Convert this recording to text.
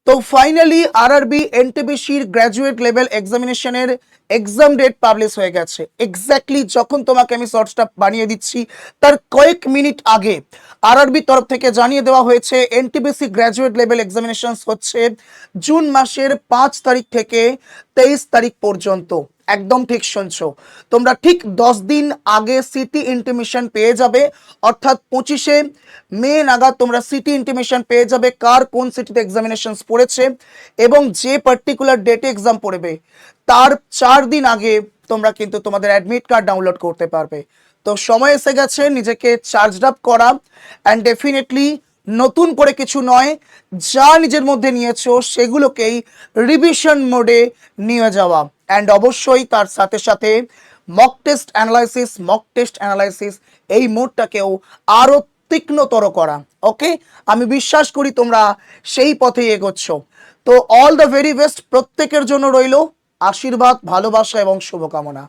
তো finally RRB এনটিপিসির graduate level এক্সামিনেশনের এক্সাম ডেট পাবলিশ হয়ে গেছে। এক্স্যাক্টলি যখন তোমাকে আমি শর্টসটা বানিয়ে দিচ্ছি তার কয়েক মিনিট আগে আরআরবি তরফ থেকে জানিয়ে দেওয়া হয়েছে এনটিপিসি গ্র্যাজুয়েট লেভেল এক্সামিনেশন হচ্ছে জুন মাসের 5 তারিখ থেকে 23 তারিখ পর্যন্ত। একদম ঠিক শুনছো, তোমরা ঠিক 10 দিন আগে সিটি ইন্টিমেশন পেয়ে যাবে, অর্থাৎ 25শে মে নাগাদ তোমরা সিটি ইন্টিমেশন পেয়ে যাবে কার কোন সিটিতে এক্সামিনেশন পড়েছে এবং যে পার্টিকুলার ডেটে এক্সাম পড়বে তার 4 দিন আগে তোমরা কিন্তু তোমাদের অ্যাডমিট কার্ড ডাউনলোড করতে পারবে। তো সময় এসে গেছে নিজেকে চার্জড আপ করা অ্যান্ড ডেফিনেটলি নতুন করে কিছু নয়, যা নিজের মধ্যে নিয়েছো সেগুলোকেই রিভিশন মোডে নিয়ে যাওয়া অ্যান্ড অবশ্যই তার সাথে সাথে মক টেস্ট অ্যানালাইসিস এই মোডটাকেও আরও তীক্ষ্ণতর করা। ওকে, আমি বিশ্বাস করি তোমরা সেই পথেই এগোচ্ছ। তো অল দ্য ভেরি বেস্ট প্রত্যেকের জন্য রইল আশীর্বাদ, ভালোবাসা এবং শুভকামনা।